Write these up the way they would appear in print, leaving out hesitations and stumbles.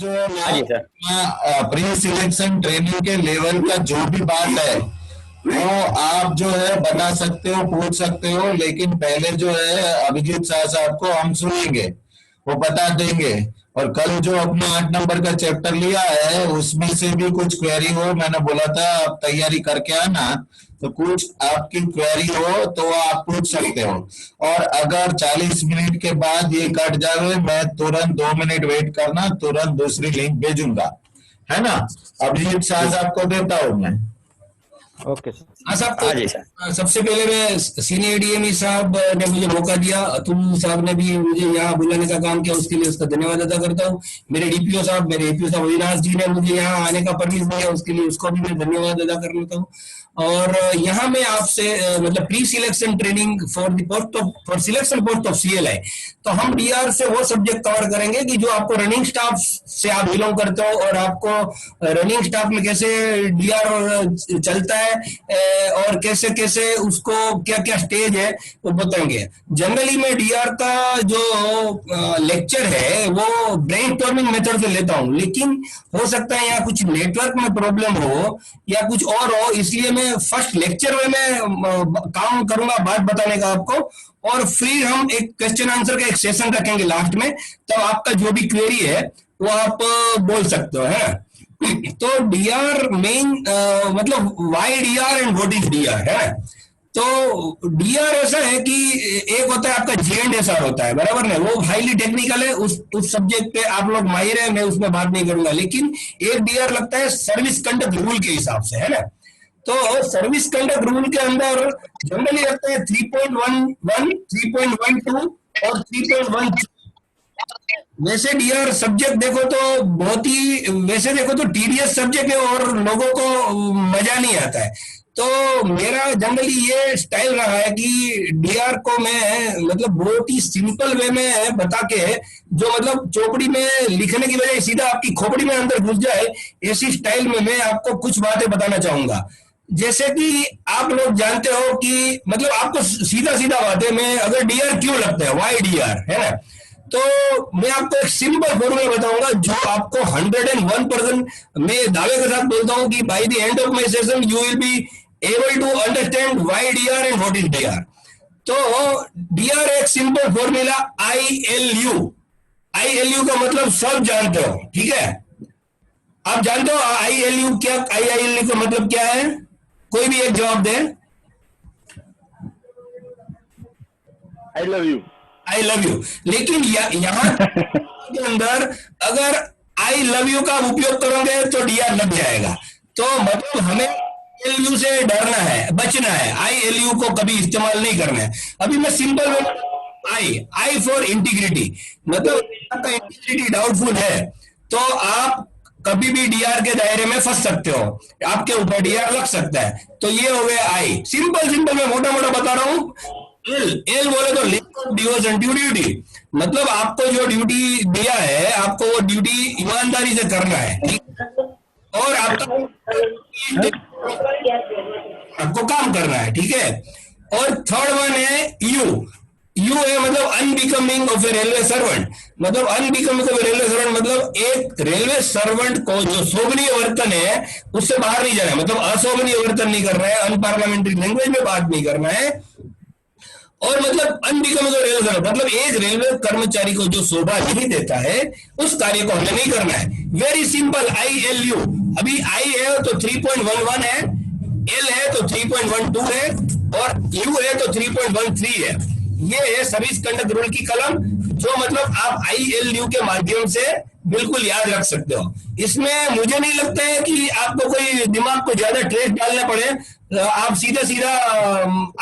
जो है हाँ जी सर। प्री सिलेक्शन ट्रेनिंग के लेवल का जो भी बात है वो आप जो है बता सकते हो, पूछ सकते हो, लेकिन पहले जो है अभिजीत शाह साहब को हम सुनेंगे, वो बता देंगे। और कल जो अपने 8 नंबर का चैप्टर लिया है उसमें से भी कुछ क्वेरी हो, मैंने बोला था आप तैयारी करके आना, तो कुछ आपकी क्वेरी हो तो आप पूछ सकते हो। और अगर 40 मिनट के बाद ये कट जावे, मैं तुरंत 2 मिनट वेट करना, तुरंत दूसरी लिंक भेजूंगा, है ना। अभिजीत शाह जी साहब को देता हूं मैं। Okay sir. हाँ साहब, हाँ जी सर। तो सबसे पहले मैं सीनियर डीएमई साहब ने मुझे मौका दिया, अतुल साहब ने भी मुझे यहाँ बुलाने का काम किया, उसके लिए उसका धन्यवाद अदा करता हूँ। मेरे डीपीओ साहब, मेरे एपीओ साहब अविनाश जी ने मुझे यहाँ आने का परमिशन दिया, उसके लिए उसको भी मैं धन्यवाद अदा कर लेता हूँ। और यहाँ मैं आपसे मतलब pre selection training for the post of for selection post of CLI, तो हम डीआर से वो सब्जेक्ट कवर करेंगे कि जो आपको रनिंग स्टाफ से आप बिलोंग करते हो और आपको रनिंग स्टाफ में कैसे डीआर चलता है और कैसे कैसे उसको क्या क्या स्टेज है वो बताएंगे। जनरली मैं डीआर का जो लेक्चर है वो ब्रेनस्टॉर्मिंग मेथड से लेता हूँ, लेकिन हो सकता है यहाँ कुछ नेटवर्क में प्रॉब्लम हो या कुछ और हो, इसलिए मैं फर्स्ट लेक्चर में मैं काम करूंगा बात बताने का आपको, और फिर हम एक क्वेश्चन आंसर का एक सेशन रखेंगे लास्ट में, तो आपका जो भी क्वेरी है वो आप बोल सकते हो, है। तो डीआर मेन मतलब why DR and what is DR, है। तो डीआर ऐसा है कि एक होता है आपका जेएंडएसआर होता है, बराबर ना, वो हाईली टेक्निकल है, उस सब्जेक्ट पे आप लोग माहिर है, मैं उसमें बात नहीं करूंगा। लेकिन एक डीआर लगता है सर्विस कंडक्ट रूल के हिसाब से, है ना। तो सर्विस कंडक्ट रूल के अंदर जनरली लगता है 3.11, 3.12 और 3.13। वैसे डीआर सब्जेक्ट देखो तो बहुत ही, वैसे देखो तो टीडीएस सब्जेक्ट है और लोगों को मजा नहीं आता है। तो मेरा जनरली ये स्टाइल रहा है कि डीआर को मैं मतलब बहुत ही सिंपल वे में बता के, जो मतलब चौपड़ी में लिखने की बजाय सीधा आपकी खोपड़ी में अंदर घुस जाए, ऐसी स्टाइल में मैं आपको कुछ बातें बताना चाहूंगा। जैसे कि आप लोग जानते हो कि मतलब आपको सीधा सीधा बातें में, अगर डीआर क्यों लगता है, वाई डीआर, है ना, तो मैं आपको एक सिंपल फॉर्मूला बताऊंगा जो आपको 101% मैं दावे के साथ बोलता हूं कि by the end of my session you will be able to understand why DR and what is DR. तो डीआर एक सिंपल फॉर्मूला आईएलयू, आईएलयू का मतलब सब जानते हो, ठीक है। आप जानते हो आईएलयू क्या, आईएलयू का मतलब क्या है, कोई भी एक जवाब दे। I love you, I love you. लेकिन यहाँ के अंदर अगर आई लव यू का उपयोग करोगे तो डीआर लग जाएगा। तो मतलब हमें एलयू से डरना है, बचना है, आई एल यू को कभी इस्तेमाल नहीं करना है। अभी मैं सिंपल आई फॉर इंटीग्रिटी, मतलब आपका इंटीग्रिटी डाउटफुल है तो आप कभी भी डीआर के दायरे में फंस सकते हो, आपके ऊपर डीआर लग सकता है। तो ये हो गया आई, सिंपल सिंपल मैं मोटा मोटा बता रहा हूँ। एल, एल बोले तो link of devotion to duty, मतलब आपको जो ड्यूटी दिया है आपको वो ड्यूटी ईमानदारी से करना है, ठीक, और आपका आपको काम करना है, ठीक है। और थर्ड वन है यू, यू है मतलब unbecoming of a railway servant, मतलब unbecoming of a railway servant मतलब एक रेलवे सर्वेंट को जो शोभनीय वर्तन है उससे बाहर नहीं जाना है, मतलब अशोभनीय वर्तन नहीं करना है, अनपार्लियामेंट्री लैंग्वेज में बात नहीं करना है। और मतलब अनबिकमिंग ऑफ रेलवे सर्वेंट मतलब एक रेलवे कर्मचारी को जो शोभा नहीं देता है उस कार्य को हमें नहीं करना है। Very simple, I L U, अभी आई है तो 3.11 है, एल है तो 3.12 है और यू है तो 3.13 है। ये है सर्विस कंडक्ट रूल की कलम, जो मतलब आप ILU के माध्यम से बिल्कुल याद रख सकते हो। इसमें मुझे नहीं लगता है कि आपको कोई दिमाग को ज्यादा ट्रेस डालना पड़े, आप सीधा सीधा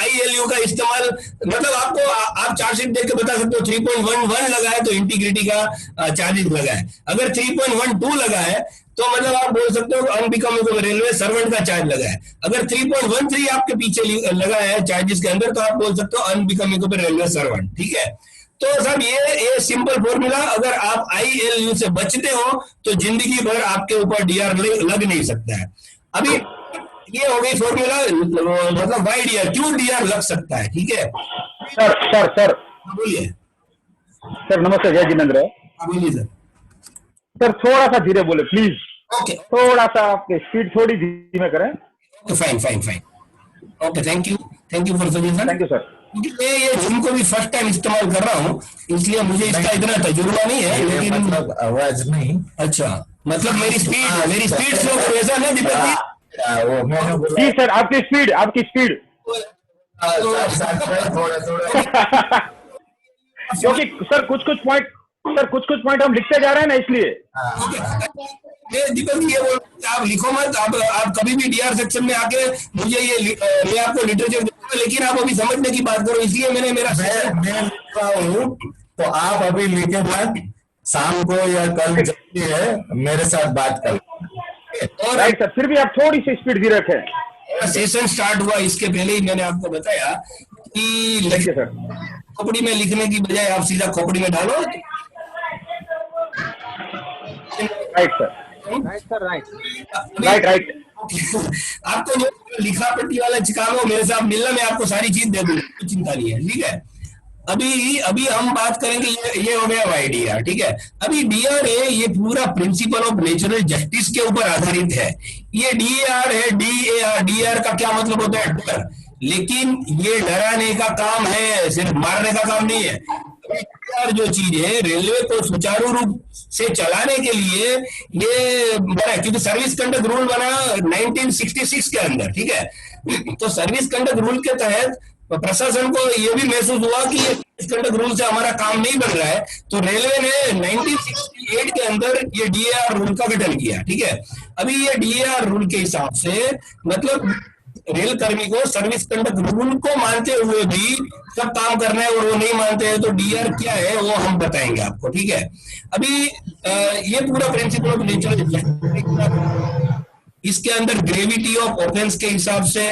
ILU का इस्तेमाल, मतलब आपको आप चार्जशीट देख के बता सकते हो 3.11 लगा है तो इंटीग्रिटी का चार्जेस लगा है, अगर 3.12 लगा है तो मतलब आप बोल सकते हो अनबिकमिंग रेलवे सर्वेंट का चार्ज लगा है, अगर 3.13 आपके पीछे लगा है चार्जेस के अंदर तो आप बोल सकते हो अनबिकमिंग रेलवे सर्वेंट, ठीक है। तो साहब ये सिंपल फॉर्मूला, अगर आप ILU से बचते हो तो जिंदगी भर आपके ऊपर डीआर लग नहीं सकता है। अभी ये हो गई फॉर्मूला, मतलब वाई डीआर, क्यों डीआर लग सकता है, ठीक है। सर बोलिए सर, नमस्ते, जय जिनेन्द्र। बोलिए सर। सर थोड़ा सा धीरे बोले प्लीज, ओके थोड़ा सा आपके स्पीड थोड़ी धीमे करें। Okay, fine fine fine, okay, thank you for suggestion. Thank you sir. क्योंकि मैं ये जूम को भी फर्स्ट टाइम इस्तेमाल कर रहा हूँ, इसलिए मुझे इसका इतना तजुर्बा नहीं है, ये लेकिन मतलब आवाज नहीं। अच्छा, मतलब मेरी स्पीड स्लो वैसा नहीं दीपक जी। वो मैंने बोला जी सर, आपकी स्पीड साथ में थोड़ा थोड़ा क्योंकि सर कुछ कुछ पॉइंट हम लिखते जा रहे हैं ना, इसलिए। मैं दीपक जी ये बोल, आप लिखो मत, आप कभी भी डीआर सेक्शन में आके मुझे मैं आपको लिटरेचर दूंगा, लेकिन आप अभी समझने की बात करो, इसलिए मैंने मैं लिख रहा हूँ, तो आप अभी लिखे मत, शाम को या कल जब भी है मेरे साथ बात कर। और राइट सर, फिर भी आप थोड़ी सी स्पीड धीरे रखें। सेशन स्टार्ट हुआ इसके पहले ही मैंने आपको बताया कि देखिए सर, खोपड़ी में लिखने की बजाय आप सीधा खोपड़ी में डालो। Right sir, right sir, right. Right आपको जो लिखा पट्टी वाला काम हो मेरे साथ मिलना, मैं आपको सारी चीज दे दूंगा, कोई चिंता नहीं है, ठीक है। अभी हम बात करेंगे, ये हो गया वाईडीआर, ठीक है। अभी डीआर है, ये पूरा प्रिंसिपल ऑफ नेचुरल जस्टिस के ऊपर आधारित है। ये डीआर है, डीएआर, डीआर का क्या मतलब होता है? डर, लेकिन ये डराने का काम है, सिर्फ मारने का काम नहीं है। डीआर जो चीज है, रेलवे को सुचारू रूप से चलाने के लिए ये बना, क्योंकि सर्विस कंडक्ट रूल बना 1966 के अंदर, ठीक है। तो सर्विस कंडक्ट रूल के तहत प्रशासन को ये भी महसूस हुआ कि ये कंडक्ट रूल से हमारा काम नहीं बन रहा है, तो रेलवे ने 1968 के अंदर ये डीएआर रूल का गठन किया, ठीक है। अभी ये डीएआर रूल के हिसाब से मतलब रेल कर्मी को सर्विस कंडक्ट रूल को मानते हुए भी सब काम करना है, और वो नहीं मानते हैं तो डीआर क्या है वो हम बताएंगे आपको, ठीक है। अभी ये पूरा प्रिंसिपल ऑफ नेचुरल, इसके अंदर ग्रेविटी ऑफ ऑफेंस के हिसाब से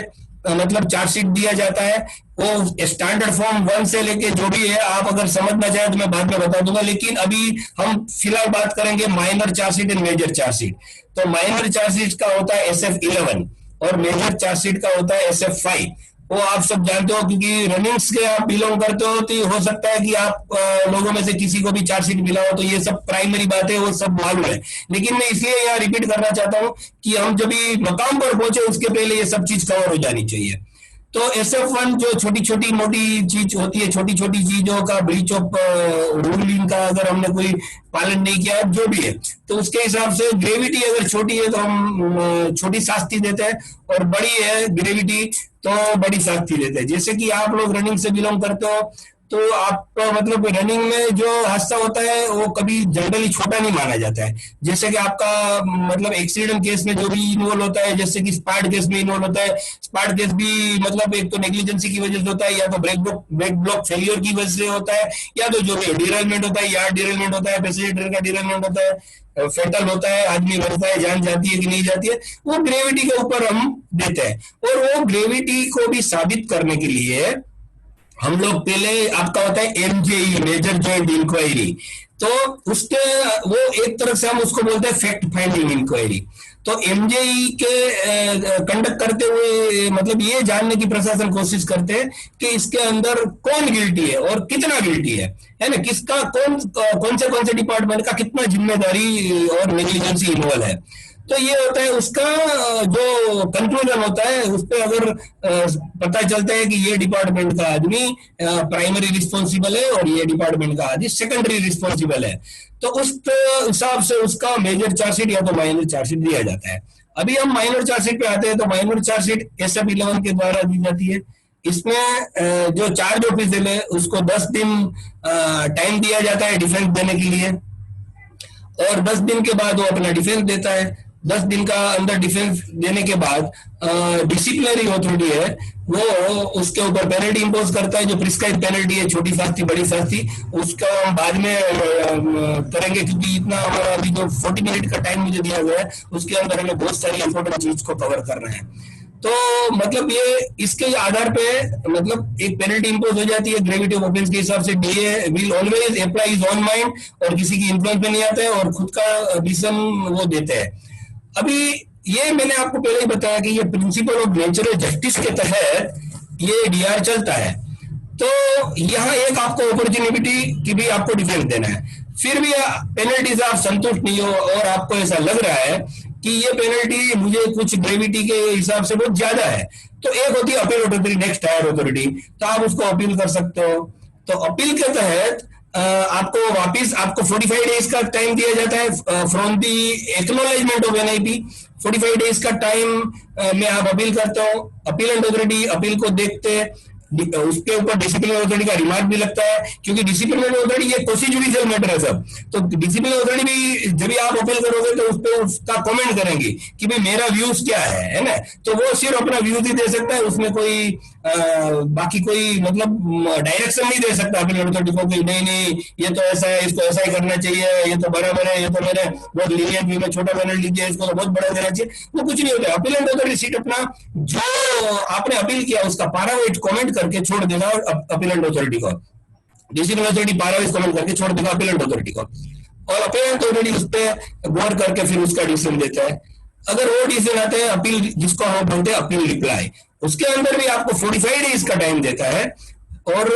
मतलब चार्जशीट दिया जाता है। वो स्टैंडर्ड फॉर्म 1 से लेके जो भी है, आप अगर समझना चाहें तो मैं बाद में बता दूंगा, लेकिन अभी हम फिलहाल बात करेंगे minor chargesheet and major chargesheet. तो माइनर चार्जशीट का होता है SF11 और मेजर चार्जशीट का होता है SF5। वो आप सब जानते हो, क्योंकि रनिंग्स के आप बिलोंग करते हो, तो हो सकता है कि आप लोगों में से किसी को भी चार्जशीट मिला हो, तो ये सब प्राइमरी बातें वो सब मालूम है। लेकिन मैं इसलिए यहाँ रिपीट करना चाहता हूँ कि हम जब भी मकाम पर पहुंचे उसके पहले ये सब चीज कवर हो जानी चाहिए। तो SF1 जो छोटी छोटी मोटी चीज होती है, छोटी छोटी चीजों का ब्रीच ऑफ रूलिंग का अगर हमने कोई पालन नहीं किया जो भी है, तो उसके हिसाब से ग्रेविटी अगर छोटी है तो हम छोटी शास्ति देते हैं, और बड़ी है ग्रेविटी तो बड़ी शास्ति देते हैं। जैसे कि आप लोग रनिंग से बिलोंग करते हो, तो आपका मतलब रनिंग में जो हादसा होता है वो कभी जनरली छोटा नहीं माना जाता है। जैसे कि आपका मतलब एक्सीडेंट केस में जो भी इन्वॉल्व होता है, जैसे कि स्पार्ट केस में इन्वॉल्व होता है, स्पार्ट केस भी मतलब एक तो नेग्लिजेंसी की वजह से होता है, या तो ब्रेक ब्लॉक फेलियर की वजह से होता है, या तो जो भी डिरेलमेंट होता है, यार्ड डिरेलमेंट होता है, पैसेंजर का डिरेलमेंट होता है, फेटल होता है, आदमी मरता है, जान जाती है कि नहीं जाती है, वो ग्रेविटी के ऊपर हम देते हैं। और वो ग्रेविटी को भी साबित करने के लिए हम लोग पहले आपका होता है MJE, मेजर जॉइंट इंक्वायरी। तो उसके वो एक तरह से हम उसको बोलते हैं फैक्ट फाइंडिंग इंक्वायरी। तो MJE के कंडक्ट करते हुए मतलब ये जानने की प्रशासन कोशिश करते हैं कि इसके अंदर कौन गिल्टी है और कितना गिल्टी है ना, किसका कौन से डिपार्टमेंट का कितना जिम्मेदारी और नेग्लिजेंसी इन्वॉल्व है। तो ये होता है उसका जो कंक्लूजन होता है, उस पर अगर पता चलता है कि ये डिपार्टमेंट का आदमी प्राइमरी रिस्पॉन्सिबल है और ये डिपार्टमेंट का आदमी सेकेंडरी रिस्पॉन्सिबल है, तो उस हिसाब से उसका मेजर चार्जशीट या तो माइनर चार्जशीट दिया जाता है। अभी हम माइनर चार्जशीट पे आते हैं। तो माइनर चार्जशीट SF11 के द्वारा दी जाती है। इसमें जो चार्ज ऑफिसर है उसको 10 दिन टाइम दिया जाता है डिफेंस देने के लिए, और 10 दिन के बाद वो अपना डिफेंस देता है। 10 दिन का अंदर डिफेंस देने के बाद डिसिप्लिनरी अथॉरिटी है वो उसके ऊपर पेनल्टी इंपोज करता है, जो प्रिस्क्राइब पेनल्टी है, छोटी शास्ति बड़ी शास्ति, उसका हम बाद में करेंगे, क्योंकि इतना हमारा अभी जो 40 मिनट का टाइम मुझे दिया गया है उसके अंदर हमें बहुत सारी इंपॉर्टेंट चीज को कवर करना है। तो मतलब ये इसके आधार पे मतलब एक पेनल्टी इंपोज हो जाती है ग्रेविटी ऑफ ऑफेंस के हिसाब से। DA will always apply his own mind, और किसी की इन्फ्लुएंस में नहीं आता है, और खुद का डिसीजन वो देते हैं। अभी ये मैंने आपको पहले ही बताया कि ये प्रिंसिपल ऑफ नेचुरल जस्टिस के तहत ये डीआर चलता है। तो यहाँ एक आपको अपॉर्चुनिटी की भी आपको डिफेंस देना है। फिर भी पेनल्टी से आप संतुष्ट नहीं हो और आपको ऐसा लग रहा है कि ये पेनल्टी मुझे कुछ ग्रेविटी के हिसाब से बहुत ज्यादा है, तो एक होती है appeal authority, next higher authority, तो आप उसको अपील कर सकते हो। तो अपील के तहत आपको वापिस आपको 45 डेज का टाइम दिया जाता है from the acknowledgement of NIP. 45 days का टाइम में आप अपील करते हो, अपील अथॉरिटी अपील को देखते हैं, उसके ऊपर डिसिप्लिनरी अथॉरिटी का रिमार्क भी लगता है, क्योंकि डिसिप्लिनरी अथॉरिटी ये प्रोसीजुरियल मैटर है सब। तो डिसिप्लिनरी अथॉरिटी भी जब भी आप अपील करोगे तो उस पर उसका कमेंट करेंगे कि भाई मेरा व्यूज क्या है ना। तो वो सिर्फ अपना व्यूज ही दे सकता है, उसमें कोई बाकी कोई मतलब डायरेक्शन नहीं दे सकता अपील अथॉरिटी को कि नहीं नहीं ये तो ऐसा है, इसको ऐसा ही करना चाहिए, ये तो बराबर है, ये तो मैंने बहुत लीनियंट व्यू में छोटा पेनल्टी दिया, इसको तो बहुत बड़ा देना चाहिए। वो कुछ नहीं होता। अपील अथॉरिटी सीट अपना जो आपने अपील किया उसका पारावेट कमेंट करके छोड़ देगा अपीलेंट अथॉरिटी को, डिसिप्लिनरी अथॉरिटी पारावेट कमेंट करके छोड़ देगा अपीलेंट अथॉरिटी को, और अपीलेंट अथॉरिटी उस पर गौर करके फिर उसका डिसीजन देता है। अगर वो डिसीजन आता है अपील, जिसको हम बोलते हैं अपील रिप्लाई, उसके अंदर भी आपको 45 डेज का टाइम देता है और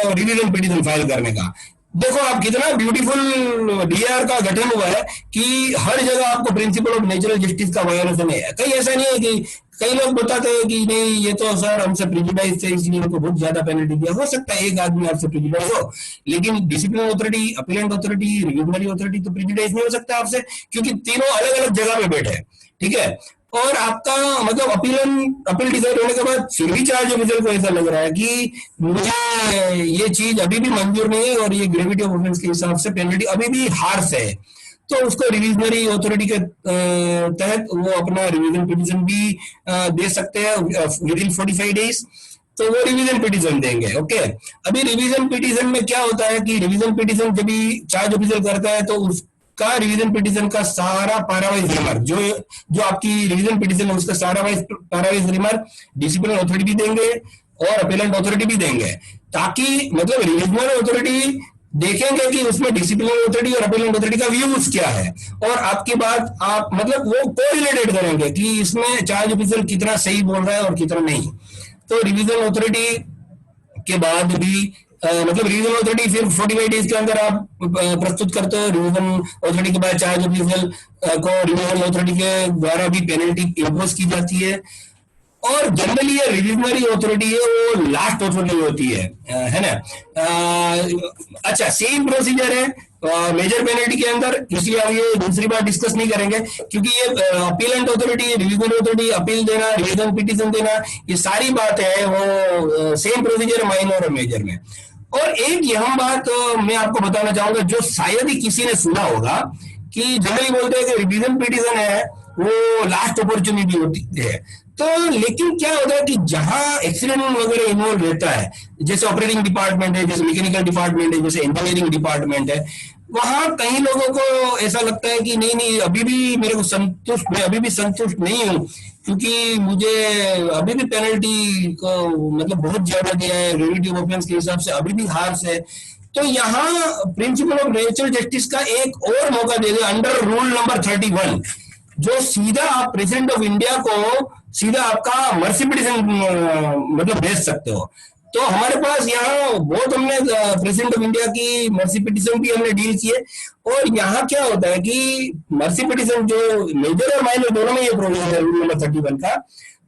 रिवीजन पिटीशन फाइल करने का। देखो आप कितना ब्यूटीफुल डीआर का गठन हुआ है कि हर जगह आपको प्रिंसिपल ऑफ नेचुरल जस्टिस का वायोलेशन है। कहीं ऐसा नहीं है कि कई लोग बताते हैं कि नहीं ये तो सर हमसे प्रिजुडाइज थे इसलिए उनको बहुत ज्यादा पेनल्टी दिया। हो सकता है एक आदमी आपसे प्रिजुडाइज हो, लेकिन disciplinary authority, appellate authority, revisionary authority तो प्रिजुडाइज नहीं हो सकता आपसे, क्योंकि तीनों अलग अलग जगह पे बैठे हैं, ठीक है। और आपका मतलब अपील डिसाइड होने के बाद फिर भी चार्ज ऑफिसर को ऐसा लग रहा है कि मुझे ये चीज अभी भी मंजूर नहीं है और ये ग्रेविटी ऑफ ऑफेंस के हिसाब से पेनल्टी अभी भी हार्श है, तो उसको रिविजनरी अथॉरिटी के तहत वो अपना रिवीजन पिटीशन भी दे सकते हैं विद इन 45 डेज। तो वो रिवीजन पिटीशन देंगे। ओके, अभी रिवीजन पिटीशन में क्या होता है कि रिवीजन पिटीशन जब भी चार्ज ऑफिसर करता है तो उसका रिवीजन पिटीशन का सारा पारावाइज रिमार्क जो आपकी रिवीजन पिटीशन है उसका सारा पारावाइज रिमार्क डिसिप्लिनरी अथॉरिटी भी देंगे और अपीलेंट अथॉरिटी भी देंगे, ताकि मतलब रिवीजनल अथॉरिटी देखेंगे कि उसमें डिसिप्लिनरी अथॉरिटी और अपीलेंट अथॉरिटी का व्यूज क्या है, और आपकी बात आप मतलब वो कोरिलेटेड करेंगे कि इसमें चार्ज ऑफिसर कितना सही बोल रहा है और कितना नहीं। तो रिवीजन अथॉरिटी के बाद भी मतलब रिवीजन अथॉरिटी फिर 45 डेज के अंदर आप प्रस्तुत करते हो। रिवीजन अथॉरिटी के बाद चार्ज ऑफिसर को रिवीजन अथॉरिटी के द्वारा भी पेनल्टी इम्पोज की जाती है। और जनरली ये रिविजनरी अथॉरिटी है वो लास्ट अथॉरिटी होती है ना। अच्छा, सेम प्रोसीजर है मेजर पेनल्टी के अंदर, इसलिए हम ये दूसरी बार डिस्कस नहीं करेंगे, क्योंकि ये appellate authority, revision authority, appeal देना, रिविजन पिटीशन देना, ये सारी बात है वो सेम प्रोसीजर माइनर और मेजर में। और एक यहाँ बात मैं आपको बताना चाहूंगा जो शायद ही किसी ने सुना होगा कि जनरली बोलते हैं कि रिविजन पिटीशन है वो लास्ट अपॉर्चुनिटी होती है। तो लेकिन क्या होता है कि जहां एक्सीडेंट वगैरह इन्वॉल्व रहता है, जैसे ऑपरेटिंग डिपार्टमेंट है, जैसे मैकेनिकल डिपार्टमेंट है, जैसे इंजीनियरिंग डिपार्टमेंट है, वहां कई लोगों को ऐसा लगता है कि नहीं नहीं अभी भी मेरे को संतुष्ट, मैं अभी भी संतुष्ट नहीं हूँ, क्योंकि मुझे अभी भी पेनल्टी को मतलब बहुत ज्यादा दिया है, ग्रेविटी ऑफ ऑफेंस के हिसाब से अभी भी हार्श है। तो यहाँ प्रिंसिपल ऑफ नेचुरल जस्टिस का एक और मौका दे दे अंडर रूल नंबर 31, जो सीधा आप प्रेसिडेंट ऑफ इंडिया को सीधा आपका मर्सी पिटीशन मतलब भेज सकते हो। तो हमारे पास यहाँ बहुत हमने प्रेसिडेंट ऑफ इंडिया की मर्सी पिटीशन भी हमने डील किए। और यहाँ क्या होता है कि मर्सी पिटीशन जो मेजर और माइनर दोनों में ये प्रोविजन है रूल नंबर 31 का,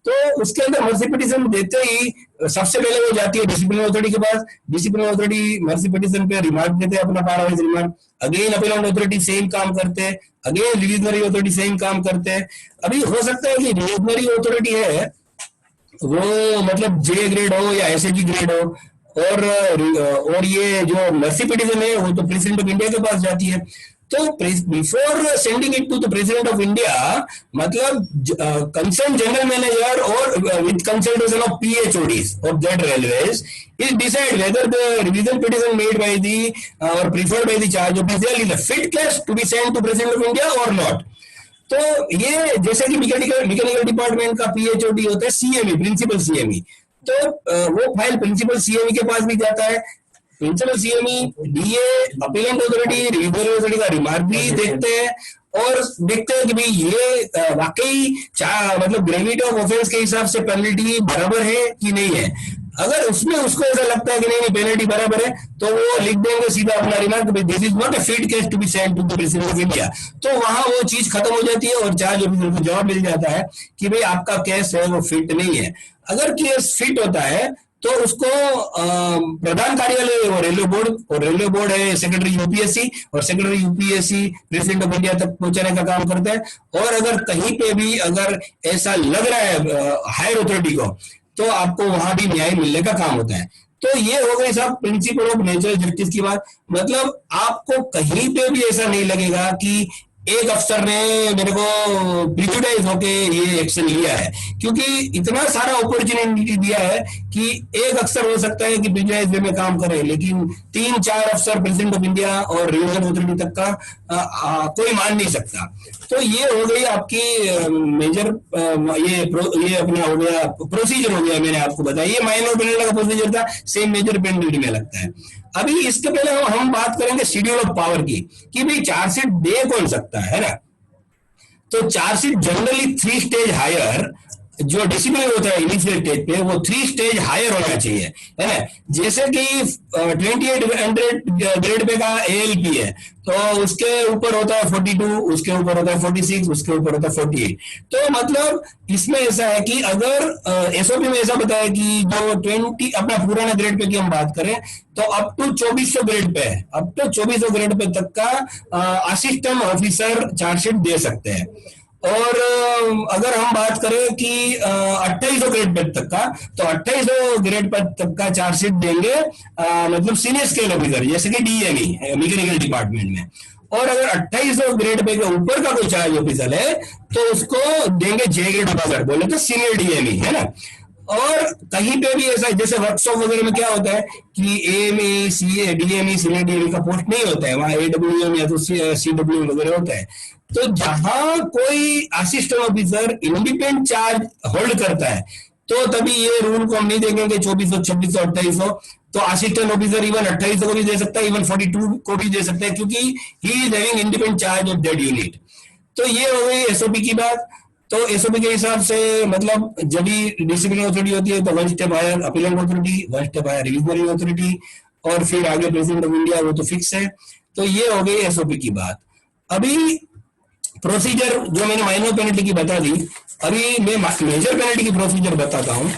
तो उसके अंदर मर्सी पिटीशन देते ही सबसे पहले वो जाती है डिसिप्लिनरी अथॉरिटी के पास। डिसिप्लिनरी अथॉरिटी मर्सी पिटीशन पे रिमार्क देते हैं, अपना parawise remark. Again appellate authority same काम करते हैं, अगेन रिविजनरी अथॉरिटी सेम काम करते हैं। अभी हो सकता है कि रिविजनरी अथॉरिटी है वो मतलब जे ग्रेड हो या एसएजी ग्रेड हो, और ये जो मर्सी पिटीशन है वो तो प्रेसिडेंट ऑफ इंडिया के पास जाती है। तो before sending it to the president of India, मतलब कंसर्न जनरल मैनेजर और with consultation of PHODs of that railways is decide whether the revision petition made by the or preferred by the charge officer is a fit case to be sent to president of India or not. तो ये जैसे कि mechanical department का PHOD होता है CME, principal CME, तो वो file principal CME के पास भी जाता है। Principal CME DA appellate authority, reviewer authority का रिमार्क भी देखते हैं और देखते हैं कि भाई ये वाकई मतलब ग्रेविटी ऑफ ऑफेंस के हिसाब से पेनल्टी बराबर है कि नहीं है। अगर उसमें उसको ऐसा लगता है कि नहीं पेनल्टी बराबर है, तो वो लिख देंगे सीधा अपना remark, this is not a fit case to be send to the president of India. तो वहां वो चीज खत्म हो जाती है और चार्ज ऑफिसर को जवाब मिल जाता है कि भाई आपका केस है वो फिट नहीं है। अगर केस फिट होता है तो उसको प्रधान कार्यालय और रेलवे बोर्ड है सेक्रेटरी यूपीएससी, और secretary UPSC president of India तक पहुंचाने का काम करता है। और अगर कहीं पे भी अगर ऐसा लग रहा है हायर अथॉरिटी को, तो आपको वहां भी न्याय मिलने का काम होता है। तो ये हो गई साहब प्रिंसिपल ऑफ नेचुरल जस्टिस की बात। मतलब आपको कहीं पे भी ऐसा नहीं लगेगा कि एक अफसर ने मेरे को प्रिजुडाइज होके ये एक्शन लिया है, क्योंकि इतना सारा अपॉर्चुनिटी दिया है कि एक अफसर हो सकता है कि प्रिजुडाइज वे में काम करे, लेकिन 3-4 अफसर प्रेसिडेंट ऑफ इंडिया और रिवीजन अथॉरिटी तक का कोई मान नहीं सकता। तो ये हो गई आपकी मेजर ये अपना हो गया प्रोसीजर हो गया, मैंने आपको बताया ये माइनर पेनल्टी का प्रोसीजर था, सेम मेजर पेनल्टी में लगता है। अभी इसके पहले हम बात करेंगे शेड्यूल ऑफ पावर की, कि भाई चार्जशीट दे कौन सकता है ना। तो चार्जशीट जनरली 3 स्टेज हायर, जो डिसिप्लिन होता है इनिशियल स्टेज पे वो 3 स्टेज हायर होना चाहिए, है ना। जैसे कि 2800 ग्रेड पे का एएलपी है, तो उसके ऊपर होता है 42, उसके ऊपर होता है 46, उसके ऊपर होता है 48। तो मतलब इसमें ऐसा है कि अगर एसओपी में ऐसा बताया कि जो 20 अपना पुराना ग्रेड पे की हम बात करें तो अप टू 2400 ग्रेड पे है, अप टू 2400 ग्रेड पे तक का असिस्टेंट ऑफिसर चार्जशीट दे सकते हैं। और अगर हम बात करें कि 2800 ग्रेड पे तक का, तो 2800 ग्रेड पे तक का चार्जशीट देंगे मतलब सीनियर स्केल ऑफिसर, जैसे कि डीएमई मैकेनिकल डिपार्टमेंट में। और अगर 2800 ग्रेड पे के ऊपर का कोई चार्ज ऑफिसर है तो उसको देंगे जे ग्रेड ऑफिसर, बोले तो सीनियर डीएमई, है ना। और कहीं पे भी ऐसा जैसे वर्कशॉप वगैरह में क्या होता है कि AME CA DME senior DME का पोस्ट नहीं होता है, वहां एडब्ल्यूएम या तो सीडब्ल्यू वगैरह होता है। तो जहां कोई assistant officer independent charge hold करता है, तो तभी ये रूल को हम नहीं देखेंगे 2400, 2600, 2800। तो असिस्टेंट ऑफिसर इवन 2800 को भी दे सकता है, इवन 42 को भी दे सकता है, क्योंकि he is having independent charge of that unit. तो ये हो गई एसओपी की बात। तो एसओपी के हिसाब से मतलब जब भी डिसिप्लिनरी अथॉरिटी होती है तो 1 step higher appellate authority, 1 step higher revisionary authority, और फिर आगे प्रेसिडेंट ऑफ इंडिया, वो तो फिक्स है। तो ये हो गई एसओपी की बात। अभी प्रोसीजर जो मैंने माइनर पेनल्टी की बता दी, अभी मैं मेजर पेनल्टी की प्रोसीजर बताता हूं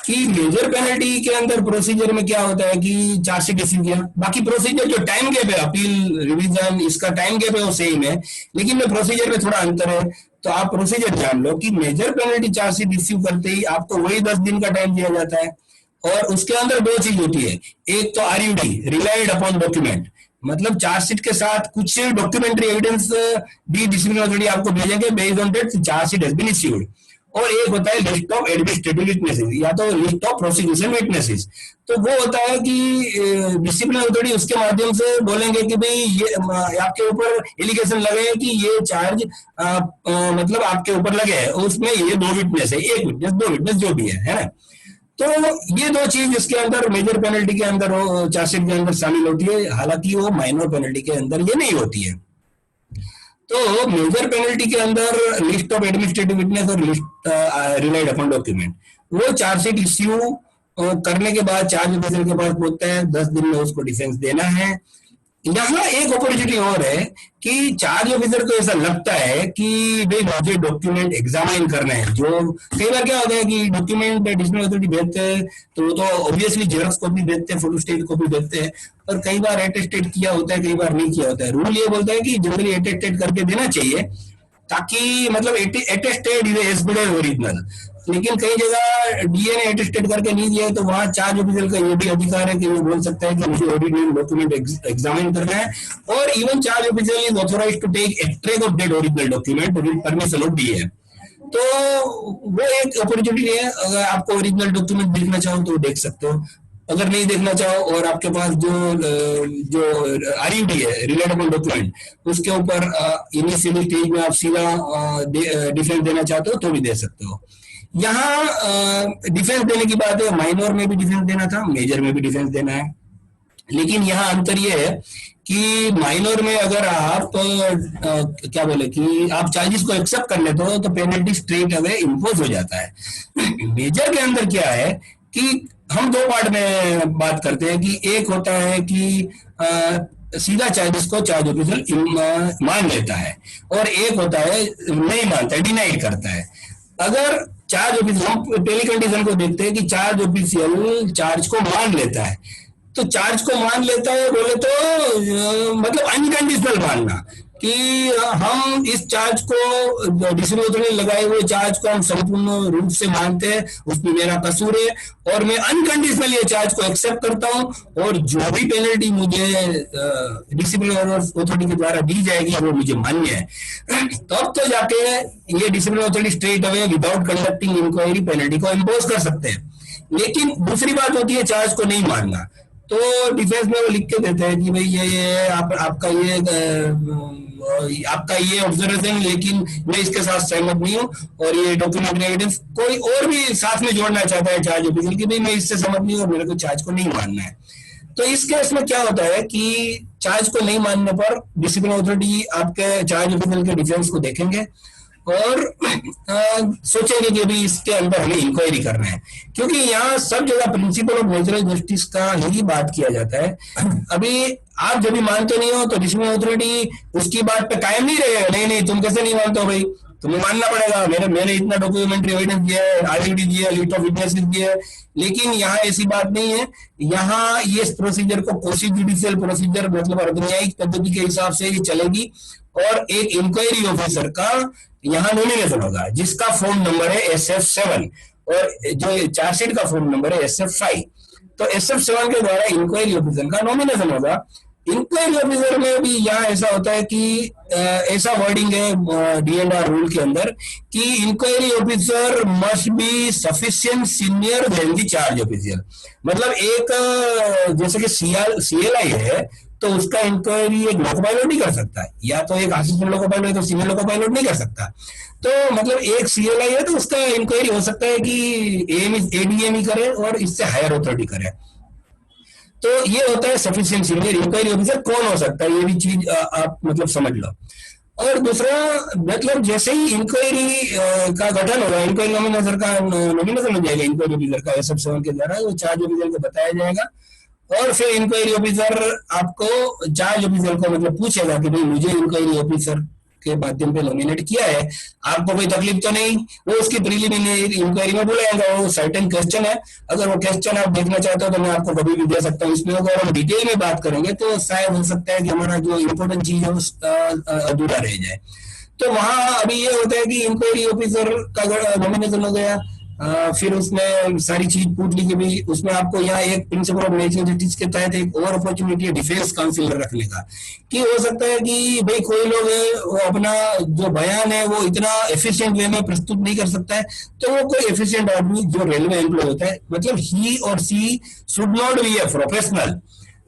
कि मेजर पेनल्टी के अंदर प्रोसीजर में क्या होता है कि चार्जशीट इश्यू किया, बाकी प्रोसीजर जो टाइम गैप है अपील रिवीजन इसका टाइम गैप है वो सेम है, लेकिन में प्रोसीजर में थोड़ा अंतर है। तो आप प्रोसीजर जान लो कि मेजर पेनल्टी चार्जशीट इश्यू करते ही आपको वही 10 दिन का टाइम दिया जाता है, और उसके अंदर 2 चीज होती है। एक तो आरयूडी रिलाइड अपॉन डॉक्यूमेंट, मतलब चार्जशीट के साथ कुछ डॉक्यूमेंट्री एविडेंस भी डिसिप्लिनरी अथॉरिटी आपको भेजेंगे based on that chargesheet has been issued. और एक होता है लिस्ट ऑफ एडमिनिस्ट्रेटिव विटनेसेस या तो लिस्ट ऑफ प्रोसिक्यूशन विटनेसेस। तो वो होता है कि डिसिप्लिनरी अथॉरिटी उसके माध्यम से बोलेंगे कि भाई ये आपके ऊपर एलिगेशन लगे कि ये चार्ज मतलब आपके ऊपर लगे है, उसमें ये 2 विटनेस है, 1 विटनेस 2 विटनेस जो भी है ना। तो ये 2 चीज इसके अंदर मेजर पेनल्टी के अंदर चार्जशीट के अंदर शामिल होती है, हालांकि वो माइनर पेनल्टी के अंदर ये नहीं होती है। तो मेजर पेनल्टी के अंदर लिस्ट ऑफ एडमिनिस्ट्रेटिव विटनेस और लिस्ट रिलाइड अपॉन डॉक्यूमेंट, वो चार्जशीट इश्यू करने के बाद चार्ज ऑफिसर के पास पहुंचता है, 10 दिन में उसको डिफेंस देना है। यहाँ एक अपॉर्चुनिटी और है कि चार्ज ऑफिसर को ऐसा लगता है कि भाई मुझे डॉक्यूमेंट एग्जामिन करना है। जो कई बार क्या होता है कि डॉक्यूमेंट डिसिप्लिनरी अथॉरिटी भेजते हैं तो ऑब्वियसली जेरॉक्स कॉपी भेजते हैं, फोटोस्टेट कॉपी भेजते हैं, और कई बार अटेस्टेड किया होता है, कई बार नहीं किया होता है। रूल ये बोलता है कि जनरली अटेस्टेड करके देना चाहिए, ताकि मतलब attested is as good as original. लेकिन कई जगह डीएनए अटेस्टेड करके नहीं दिया है, तो वहां चार्ज ऑफिसर का ये भी अधिकार है कि वो बोल सकता है कि मुझे ओरिजिनल डॉक्यूमेंट एग्जामिन करना है, और even charge officer is authorised to take extract of that original document with permission of DA. तो वो एक अपॉर्चुनिटी है, अगर आपको ओरिजिनल डॉक्यूमेंट देखना चाहो तो देख सकते हो, अगर नहीं देखना चाहो और आपके पास जो आरयूडी है रिलेटेबल डॉक्यूमेंट उसके ऊपर इनिशियली स्टेज में आप सीधा डिफेंस देना चाहते हो तो भी दे सकते हो। यहाँ डिफेंस देने की बात है, माइनर में भी डिफेंस देना था, मेजर में भी डिफेंस देना है, लेकिन यहाँ अंतर यह है कि माइनर में अगर आप क्या बोले कि आप चार्जेस को एक्सेप्ट कर लेते हो तो पेनल्टी स्ट्रेट अवे इम्पोज हो जाता है। मेजर के अंदर क्या है कि हम दो पार्ट में बात करते हैं कि एक होता है कि सीधा चार्जेस को चार्ज ऑफिशियल मान लेता है, और एक होता है नहीं मानता है, डिनाइड करता है। अगर चार्ज ऑफिशियल, हम पहली कंडीशन को देखते हैं कि चार्ज ऑफिशियल चार्ज को मान लेता है, तो चार्ज को मान लेता है बोले तो मतलब अनकंडीशनल मानना कि हम इस चार्ज को डिस्ट्रीब्यूटर ने लगाए हुए चार्ज को हम संपूर्ण रूप से मानते हैं, उसमें मेरा कसूर है और मैं अनकंडीशनल ये चार्ज को एक्सेप्ट करता हूं, और जो भी पेनल्टी मुझे डिस्ट्रीब्यूटर अथॉरिटी के द्वारा दी जाएगी वो मुझे मान्य है। तब तो जाके ये distributor authority straight away without conducting inquiry penalty को इम्पोज कर सकते हैं। लेकिन दूसरी बात होती है चार्ज को नहीं मानना, तो डिफेंस में वो लिख के देते हैं कि भाई ये आपका ये ऑब्जर्वेशन, लेकिन मैं इसके साथ सहमत नहीं हूँ, और ये डॉक्यूमेंट्री एविडेंस कोई और भी साथ में जोड़ना चाहता है चार्ज ऑफिशियल की भाई मैं इससे सहमत नहीं हूँ और मेरे को चार्ज को नहीं मानना है। तो इस केस में क्या होता है कि चार्ज को नहीं मानने पर डिसिप्लिन अथॉरिटी आपके चार्ज ऑफिशियल के डिफेंस को देखेंगे और सोचेंगे कि अभी इसके अंदर हमें इंक्वायरी करना है, क्योंकि यहाँ सब जगह प्रिंसिपल ऑफ नेचुरल जस्टिस का ही बात किया जाता है। अभी आप जब भी मानते नहीं हो तो डिसिप्लिन अथॉरिटी उसकी बात पे कायम नहीं रहेगा, नहीं नहीं तुम कैसे नहीं मानते हो भाई, तुम्हें मानना पड़ेगा, मैंने इतना डॉक्यूमेंट्री एविडेंस दिया है, आरडीडी दिया है, लिस्ट ऑफ विटनेसेस दिया है। लेकिन यहाँ ऐसी बात नहीं है, यहाँ ये प्रोसीजर को कोशी जुडिशियल प्रोसीजर मतलब अर्धन्यायिक पद्धति के हिसाब से ये चलेगी, और एक इंक्वायरी ऑफिसर का यहाँ नॉमिनेशन होगा जिसका फॉर्म नंबर है SF7 और जो चार्जशीट का फॉर्म नंबर है SF5। तो SF7 के द्वारा इंक्वायरी ऑफिसर का नॉमिनेशन होगा। इंक्वायरी ऑफिसर में भी यहाँ ऐसा होता है कि ऐसा वर्डिंग है D&R रूल के अंदर कि inquiry officer must be sufficient senior than the charge officer. मतलब एक जैसे कि CLI है तो उसका इंक्वायरी एक लोको पायलट नहीं कर सकता है, या तो एक असिस्टेंट लोको पायलट है तो सीनियर लोको पायलट नहीं कर सकता। तो मतलब एक CLI है तो उसका इंक्वायरी हो सकता है कि ADM ही करे और इससे हायर अथॉरिटी करे। तो ये होता है सफिशिएंट सीनियर इंक्वायरी ऑफिसर कौन हो सकता है, ये भी चीज आप मतलब समझ लो। और दूसरा मतलब जैसे ही इंक्वायरी का गठन होगा, इंक्वायरी नॉमिनेशन का नॉमिनेशन हो जाएगा इंक्वायरी ऑफिसर का SF7 के द्वारा, वो चार्ज ऑफिसर को बताया जाएगा, और फिर इंक्वायरी ऑफिसर आपको चार्ज ऑफिसर को मतलब पूछेगा कि भाई मुझे इंक्वायरी ऑफिसर के माध्यम पे नॉमिनेट किया है, आपको कोई तकलीफ तो नहीं। वो उसकी प्रीलिमिनरी इंक्वायरी में बुलाएगा, वो सर्टेन क्वेश्चन है, अगर वो क्वेश्चन आप देखना चाहते हो तो मैं आपको कभी भी दे सकता हूँ। इसमें अगर हम डिटेल में बात करेंगे तो शायद हो सकता है कि हमारा जो इम्पोर्टेंट चीज है अधूरा रह जाए। तो वहां अभी ये होता है कि इंक्वायरी ऑफिसर का नॉमिनेशन हो गया, फिर उसमें सारी चीज पूछ ली कि भाई उसमें आपको यहाँ एक प्रिंसिपल ऑफ नेचुरल जस्टिस के तहत एक और अपॉर्चुनिटी है डिफेंस काउंसिलर रखने का, कि हो सकता है कि भाई कोई लोग है वो अपना जो बयान है वो इतना एफिशिएंट वे में प्रस्तुत नहीं कर सकता है, तो वो कोई एफिशिएंट आदमी जो रेलवे एम्प्लॉय होता है, मतलब he or she should not be a professional,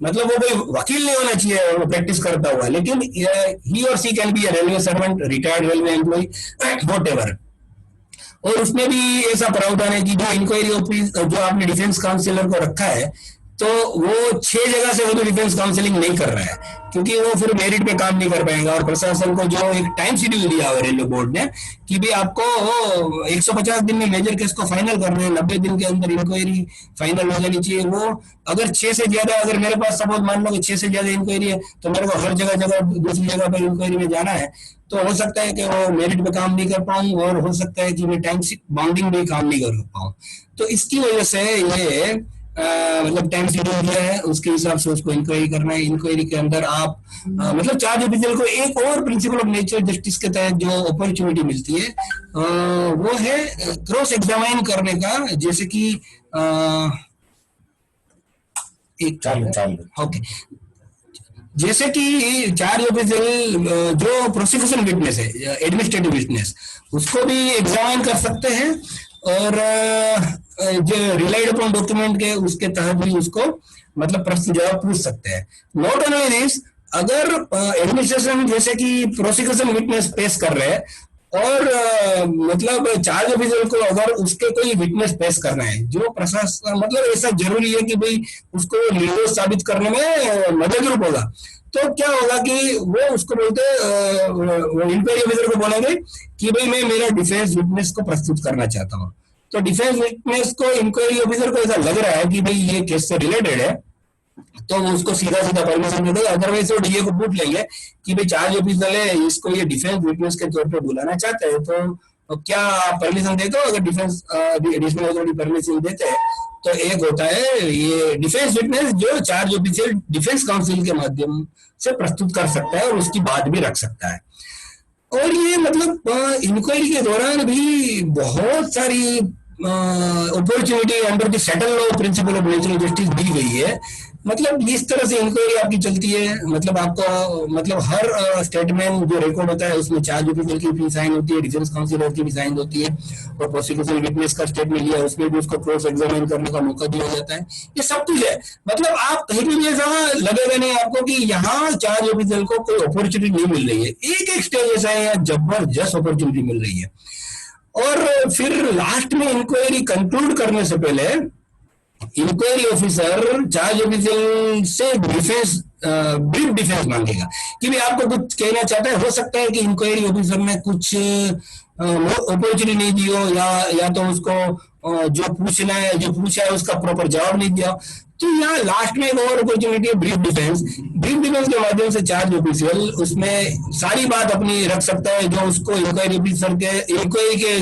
मतलब वो कोई वकील नहीं होना चाहिए प्रैक्टिस करता हुआ, लेकिन he or she can be a railway servant, retired railway employee, whatever. और उसमें भी ऐसा प्रावधान है कि जो इंक्वायरी ऑफिस जो आपने डिफेंस काउंसिलर को रखा है तो वो 6 जगह से वो तो डिफेंस काउंसलिंग नहीं कर रहा है, क्योंकि वो फिर मेरिट पे काम नहीं कर पाएगा। और प्रशासन को जो एक टाइम शेड्यूल दिया हुआ रेलवे बोर्ड ने कि भाई आपको 150 दिन में मेजर केस को फाइनल करना है, 90 दिन के अंदर इंक्वायरी फाइनल हो जानी चाहिए। वो अगर 6 से ज्यादा, अगर मेरे पास सपोज मान लो कि 6 से ज्यादा इंक्वायरी है तो मेरे को हर जगह दूसरी जगह पर इंक्वायरी में जाना है, तो हो सकता है कि वो मेरिट पे काम नहीं कर पाऊं, और हो सकता है कि मैं टाइम बाउंडिंग में काम नहीं कर पाऊं। तो इसकी वजह से ये मतलब टाइम शेड्यूल दिया है, उसके हिसाब से उसको इंक्वायरी करना है। इंक्वायरी के अंदर आप मतलब चार्ज ऑफिसर को एक और प्रिंसिपल ऑफ नेचुरल जस्टिस के तहत जो अपॉर्चुनिटी मिलती है वो है क्रॉस एग्जामाइन करने का, जैसे कि ओके, जैसे कि चार्ज ऑफिसर जो प्रोसिक्यूशन विटनेस है, एडमिनिस्ट्रेटिव विटनेस, उसको भी एग्जामाइन कर सकते हैं, और जो रिलाइड अपॉन डॉक्यूमेंट के उसके तहत भी उसको मतलब प्रश्न जवाब पूछ सकते हैं। नॉट ओनली दिस, अगर एडमिनिस्ट्रेशन जैसे कि प्रोसिक्यूशन विटनेस पेश कर रहे हैं और मतलब चार्ज ऑफिसर को अगर उसके कोई विटनेस पेश करना है जो प्रशासन मतलब ऐसा जरूरी है कि भाई उसको निर्दोष साबित करने में मददरूप होगा, तो क्या होगा कि वो उसको बोलते इंक्वायरी ऑफिसर को बोलेंगे कि भाई मैं मेरा डिफेंस विटनेस को प्रस्तुत करना चाहता हूँ। तो डिफेंस विटनेस को, इंक्वायरी ऑफिसर को ऐसा लग रहा है कि भाई ये केस से रिलेटेड है, तो वो उसको सीधा सीधा परमिशन दे देगा। अदरवाइज वो डीए को पूछ लेंगे कि भाई चार्ज ऑफिसर है, इसको ये डिफेंस विटनेस के तौर पे बुलाना चाहते हैं, तो क्या आप परमिशन देते हो? अगर डिफेंस एडिशनल अथॉरिटी परमिशन देते हैं तो एक होता है ये डिफेंस विटनेस जो चार्ज ऑफिसर डिफेंस काउंसिल के माध्यम से प्रस्तुत कर सकता है और उसकी बात भी रख सकता है। और ये मतलब इंक्वायरी के दौरान भी बहुत सारी opportunity under the settled law principle of natural justice दी गई है। मतलब इस तरह से इंक्वायरी आपकी चलती है, मतलब आपको मतलब हर स्टेटमेंट जो रिकॉर्ड होता है उसमें चार्ज ऑफिसर की भी साइन होती है, डिफेंस काउंसिलर की भी साइन होती है, और प्रोसिक्यूशन विटनेस का स्टेटमेंट लिया उसमें भी उसको क्रॉस एग्जामिन करने का मौका दिया जाता है। ये सब कुछ है, मतलब आप कहीं भी ऐसा लगेगा नहीं आपको कि यहाँ चार्ज ऑफिसर को कोई अपॉर्चुनिटी नहीं मिल रही है। एक एक स्टेज ऐसा है यहाँ जबरदस्त अपॉर्चुनिटी मिल रही है। और फिर लास्ट में इंक्वायरी कंक्लूड करने से पहले इंक्वायरी ऑफिसर चार्ज ऑफिसर से डिफेंस ब्रीफ डिफेंस मांगेगा कि भी आपको कुछ कहना चाहता है। हो सकता है कि इंक्वायरी ऑफिसर ने कुछ अपॉर्चुनिटी नहीं दी हो, या तो उसको जो पूछना है, जो पूछा है उसका प्रॉपर जवाब नहीं दिया, तो यहाँ लास्ट में एक और अपॉर्चुनिटी है ब्रीफ डिफेंस। ब्रीफ डिफेंस के माध्यम से चार्ज ऑफिसर उसमें सारी बात अपनी रख सकता है जो उसको इंक्वायरी ऑफिसर के इंक्वायरी के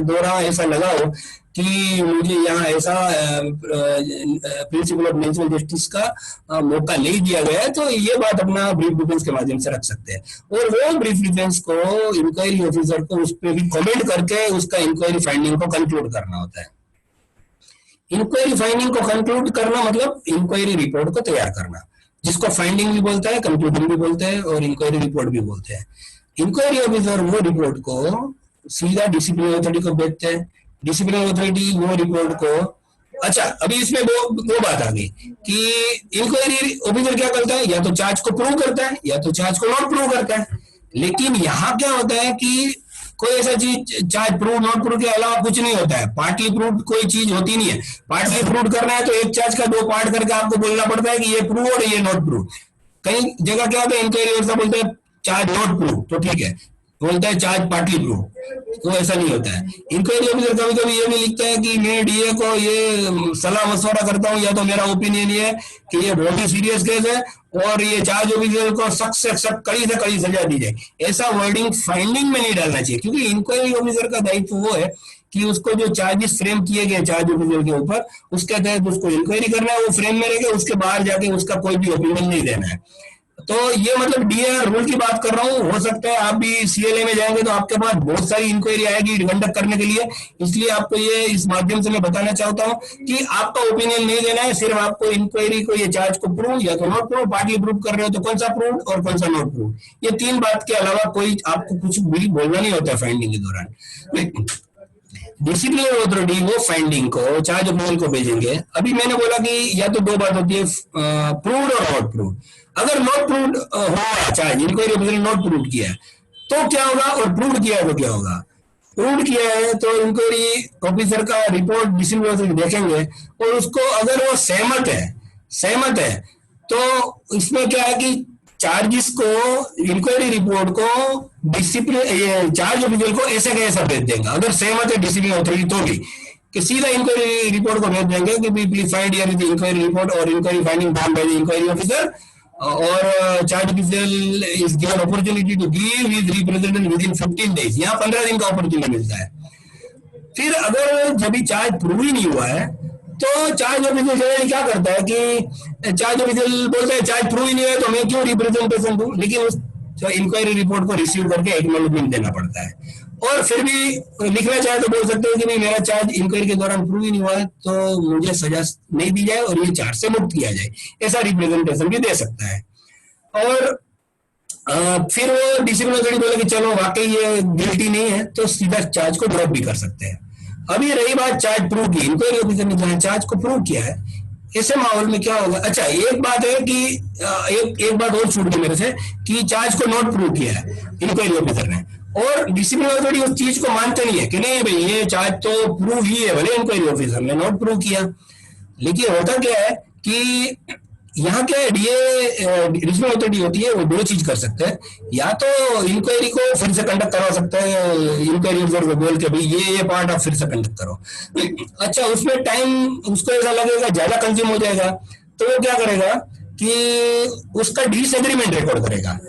दौरान ऐसा लगा हो कि मुझे यहाँ ऐसा प्रिंसिपल ऑफ नेचुरल जस्टिस का मौका नहीं दिया गया है, तो ये बात अपना ब्रीफ डिफेंस के माध्यम से रख सकते हैं। और वो ब्रीफ डिफेंस को इंक्वायरी ऑफिसर को उस पर भी कमेंट करके उसका इंक्वायरी फाइंडिंग को कंक्लूड करना होता है। इंक्वायरी फाइंडिंग को कंक्लूड करना मतलब इंक्वायरी रिपोर्ट को तैयार करना, जिसको फाइंडिंग भी बोलता है, कंक्लूडिंग भी बोलते हैं और इंक्वायरी रिपोर्ट भी बोलते हैं। इंक्वायरी ऑफिसर वो रिपोर्ट को सीधा डिसिप्लिनरी अथॉरिटी को भेजते हैं, डिसिप्लिनरी अथॉरिटी वो रिपोर्ट को, अच्छा अभी इसमें वो बात आ गई कि इंक्वायरी ऑफिसर क्या करता है, या तो चार्ज को प्रूव करता है या तो चार्ज को नॉट प्रूव करता है। लेकिन यहाँ क्या होता है कि कोई ऐसा चीज चार्ज प्रूव नॉट प्रूव के अलावा कुछ नहीं होता है, पार्टली प्रूव कोई चीज होती नहीं है। पार्टली प्रूव करना है तो एक चार्ज का दो पार्ट करके आपको बोलना पड़ता है कि ये प्रूव और ये नॉट प्रूव। कई जगह क्या होता है इंक्वायरी ऑफिसर बोलते हैं चार्ज नॉट प्रूव, तो ठीक है, बोलता है चार्ज पार्टली प्रूव, तो ऐसा नहीं होता है। इंक्वायरी ऑफिसर कभी कभी ये भी लिखता है कि मैं डीए को ये सलाह मशवरा करता हूँ, या तो मेरा ओपिनियन ये है कि ये बहुत ही सीरियस केस है और ये चार्ज ऑफिसर को सख्त से सख्त, कड़ी से कड़ी सजा दी जाए। ऐसा वर्डिंग फाइंडिंग में नहीं डालना चाहिए, क्योंकि इंक्वायरी ऑफिसर का दायित्व वो है कि उसको जो चार्जेस फ्रेम किए गए चार्ज ऑफिसर के ऊपर, उसके तहत उसको इंक्वायरी करना है, वो फ्रेम में रहेगा, उसके बाहर जाके उसका कोई भी ओपिनियन नहीं देना है। तो ये मतलब डीआर रूल की बात कर रहा हूँ। हो सकता है आप भी सीएलए में जाएंगे तो आपके पास बहुत सारी इंक्वायरी आएगी कंडक्ट करने के लिए, इसलिए आपको ये इस माध्यम से मैं बताना चाहता हूँ कि आपका ओपिनियन नहीं देना है, सिर्फ आपको इंक्वायरी को ये चार्ज को प्रूव या तो नॉट प्रूव, पार्टली प्रूव कर रहे हो तो कौन सा प्रूव और कौन सा नॉट प्रूव, ये तीन बात के अलावा कोई आपको कुछ भी बोलना नहीं होता है फाइंडिंग के दौरान। डिसिप्लिनरी अथॉरिटी वो फाइंडिंग को चार्ज ऑफिसर को भेजेंगे। अभी मैंने बोला कि या तो दो बात होती है, प्रूव्ड और नॉट प्रूव्ड। अगर नॉट प्रूव्ड हुआ चार्ज, इंक्वायरी ऑफिसर ने नॉट प्रूव किया है तो क्या होगा, और प्रूव किया है तो क्या होगा। प्रूव किया है तो इंक्वायरी ऑफिसर का रिपोर्ट डिसिप्लिनरी अथॉरिटी देखेंगे और उसको अगर वो सहमत है तो इसमें क्या है कि चार्जेस को, इंक्वायरी रिपोर्ट को डिसिप्लिन चार्ज ऑफिसर को ऐसे का ऐसा भेज देंगे। अगर सहमत है डिसिप्लिनरी अथॉरिटी तो भी कि सीधा इंक्वायरी रिपोर्ट को भेज देंगे कि please find here the inquiry report और inquiry finding done by the inquiry officer, और charge officer is given opportunity to give his representation within 15 days। यहाँ 15 दिन का अपॉर्चुनिटी मिलता है। फिर अगर जब भी चार्ज प्रूव ही नहीं हुआ है तो चार्ज ऑफिसर क्या करता है कि चार्ज ऑफिसर बोलता है चार्ज प्रूव ही नहीं है तो मैं क्यों रिप्रेजेंटेशन दूं, लेकिन उस इंक्वायरी रिपोर्ट को रिसीव करके एक्नॉलेजमेंट देना पड़ता है। और फिर भी लिखना चाहे तो बोल सकते हैं कि नहीं मेरा चार्ज इंक्वायरी के दौरान प्रूव ही नहीं हुआ है तो मुझे सजा नहीं दी जाए और ये चार्ज से मुक्त किया जाए, ऐसा रिप्रेजेंटेशन भी दे सकता है। और फिर वो डिसिप्लिनरी अथॉरिटी बोले कि चलो वाकई ये गिल्टी नहीं है तो सीधा चार्ज को ड्रॉप भी कर सकते हैं। अभी रही बात चार्ज प्रूव की, इंक्वायरी ऑफिसर ने जहां चार्ज को प्रूव किया है, ऐसे माहौल में क्या होगा। अच्छा एक बात है कि एक बात और छूट गई मेरे से कि चार्ज को नॉट प्रूव किया है इंक्वायरी ऑफिसर ने, और डिसिप्लिनरी अथॉरिटी उस चीज को मानते नहीं है कि नहीं भाई ये चार्ज तो प्रूव ही है, भले इंक्वायरी ऑफिसर ने नॉट प्रूव किया। लेकिन होता क्या है कि यहाँ क्या डीए रीजनल अथॉरिटी होती है, वो दो चीज कर सकते हैं, या तो इंक्वायरी को फिर से कंडक्ट करवा सकते हैं, इंक्वायरी ऑफिसर को बोल के भाई ये पार्ट आप फिर से कंडक्ट करो। अच्छा, उसमें टाइम उसको ऐसा लगेगा ज्यादा कंज्यूम हो जाएगा, तो वो क्या करेगा कि उसका डिसएग्रीमेंट रिकॉर्ड करेगा,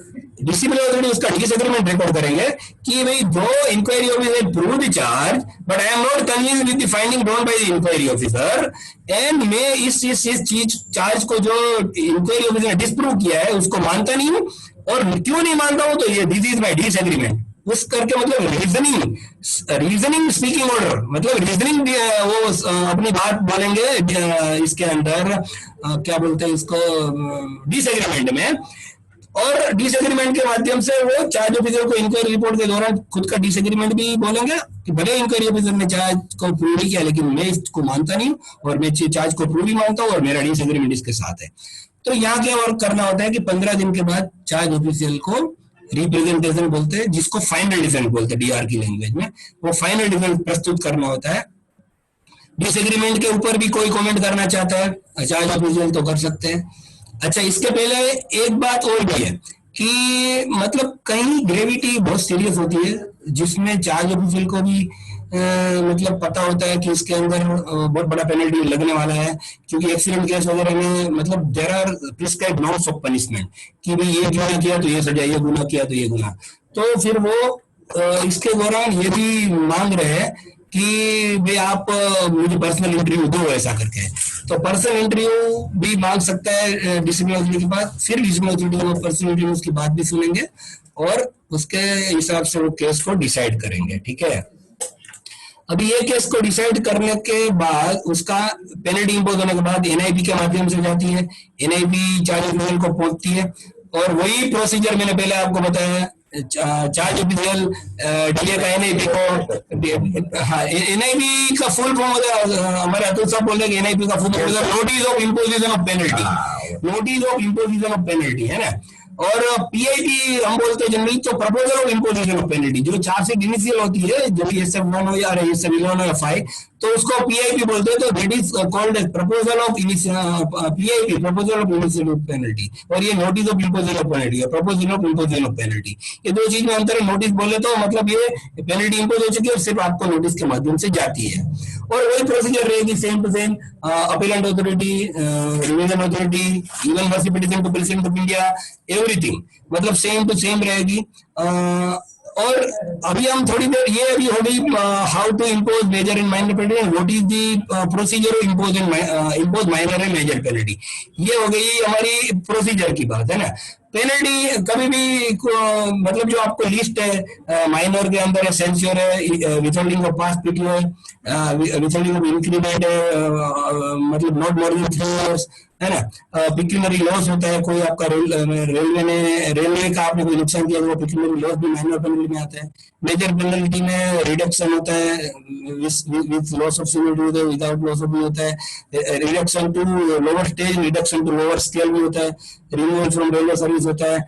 डिसिप्लिनरी अथॉरिटी उसका डिसएग्रीमेंट रिकॉर्ड करेंगे कि भाई दो inquiry officer prove the charge but I am not convinced with the finding drawn by the inquiry officer, and मैं इस चीज चार्ज को जो इंक्वायरी ऑफिसर ने डिस्प्रूव किया है उसको मानता नहीं हूँ, और क्यों नहीं मानता हूँ तो ये दिस इज माय डिसएग्रीमेंट, उस करके मतलब रीजनिंग स्पीकिंग ऑर्डर, मतलब रीजनिंग वो अपनी बात बोलेंगे इसके अंदर क्या बोलते हैं इसको, डिसएग्रीमेंट में, और डिसएग्रीमेंट के माध्यम से वो चार्ज ऑफिसर को इंक्वायरी रिपोर्ट के दौरान खुद का डिसएग्रीमेंट भी बोलेंगे कि भले इंक्वायरी ऑफिसर ने चार्ज को प्रूव नहीं किया लेकिन मैं इसको मानता नहीं और मैं चार्ज को प्रूव ही मानता हूँ और मेरा डिसएग्रीमेंट इसके साथ है। तो यहाँ क्या वर्क करना होता है कि 15 दिन के बाद चार्ज ऑफिसर को रिप्रेजेंटेशन बोलते हैं, जिसको फाइनल डिफेंस बोलते हैं डीआर की लैंग्वेज में, वो फाइनल डिफेंस प्रस्तुत करना होता है। डिसएग्रीमेंट के ऊपर भी कोई कमेंट करना चाहता है चार्ज ऑफिसर तो कर सकते हैं। अच्छा, इसके पहले एक बात और भी है कि मतलब कहीं ग्रेविटी बहुत सीरियस होती है जिसमें चार्ज ऑफिसर को भी मतलब पता होता है कि इसके अंदर बहुत बड़ा पेनल्टी लगने वाला है, क्योंकि एक्सीडेंट केस वगैरह में मतलब there are prescribed norms of punishment कि भाई ये गुनाह किया तो ये सजा, ये गुनाह किया तो ये गुनाह, तो फिर वो इसके दौरान ये भी मांग रहे हैं कि भाई आप मुझे पर्सनल इंटरव्यू दो ऐसा करके, तो पर्सनल इंटरव्यू भी मांग सकता है डिसिप्लिनरी अथॉरिटी के बाद, फिर डिसिप्लिनरी अथॉरिटी वो पर्सनल इंटरव्यू उसकी बात भी सुनेंगे और उसके हिसाब से वो केस को डिसाइड करेंगे। ठीक है, अभी ये केस को डिसाइड करने के बाद उसका पेनल्टी इंपोज होने के बाद एनआईबी के माध्यम से जाती है, एनआईबी चार्ज ऑफिसर को पहुंचती है और वही प्रोसीजर मैंने पहले आपको बताया, चार्ज ऑफिसर डीए का एनआईबी को, हाँ एनआईबी का फुल फॉर्म होता है, हमारे अतुल साहब बोल रहे हैं एनआईबी का फुल फॉर्म होता है notice of imposition of penalty, notice of imposition of penalty है ना, और पीआईपी हम बोलते हैं जनरली तो proposal of imposition of penalty, जो चार्जशीट इनिशियल होती है जब ये सब 1 हो या ये सब 11 या 5 तो उसको पीआईपी बोलते हैं, तो that is called as proposal of PIP, proposal of initial of penalty, और ये notice of imposition of penalty है proposal of imposition of penalty, ये दो चीज में अंतर है। नोटिस बोले तो मतलब ये पेनल्टी इंपोज हो चुकी है और सिर्फ आपको नोटिस के माध्यम से जाती है, और वही प्रोसीजर रहेगी same to same, appellate authority, revision authority, even mercy petition to president of India, everything मतलब सेम टू सेम रहेगी। और अभी हम थोड़ी देर ये अभी हो गई how to impose major and minor penalty, what is the procedure of impose minor and major penalty, ये हो गई हमारी प्रोसीजर की बात है ना। पेनल्टी कभी भी मतलब जो आपको लिस्ट है माइनर के अंदर है सेंश्योर है, विथहोल्डिंग ऑफ पास्ट पीटी है, विथहोल्डिंग ऑफ इंक्रीमेंट है, मतलब नॉट मोर देन 3 इयर्स है ना, पिक्यूनरी लॉस होता है, कोई आपका रेलवे का आपने कोई नुकसान किया तो वो पिक्यूनरी लॉस भी माइनर पेनल्टी में आता है। मेजर पेनल्टी में रिडक्शन होता है विद लॉस ऑफ सिविलिटी होता है, विदाउट लॉस ऑफ भी होता है, reduction to lower stage, reduction to lower scale भी होता है, रिमूवल फ्रॉम रेलवे सर्विस होता है,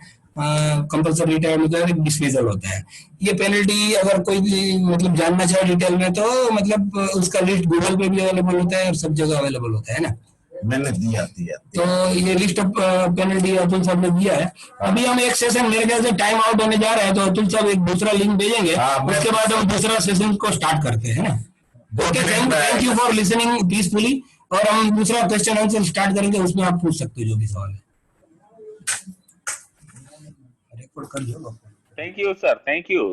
कंपल्सरी रिटायरमेंट होता है, डिसमिसल होता है। ये पेनल्टी अगर कोई मतलब जानना चाहे डिटेल में तो मतलब उसका लिस्ट गूगल पे भी अवेलेबल होता है और सब जगह अवेलेबल होता है ना, मैंने दिया तो ये लिस्ट ऑफ पेनल्टी अतुल साहब ने दिया है। अभी हम एक सेशन मेरे ख्याल से टाइम आउट होने जा रहे हैं, तो अतुल साहब एक दूसरा लिंक भेजेंगे, उसके बाद हम दूसरा सेशन को स्टार्ट करते हैं ना। Okay, thank you for listening peacefully, और हम दूसरा क्वेश्चन आंसर स्टार्ट करेंगे, उसमें आप पूछ सकते हो जो भी सवाल है। रिकॉर्ड कर दो। Thank you, sir. Thank you.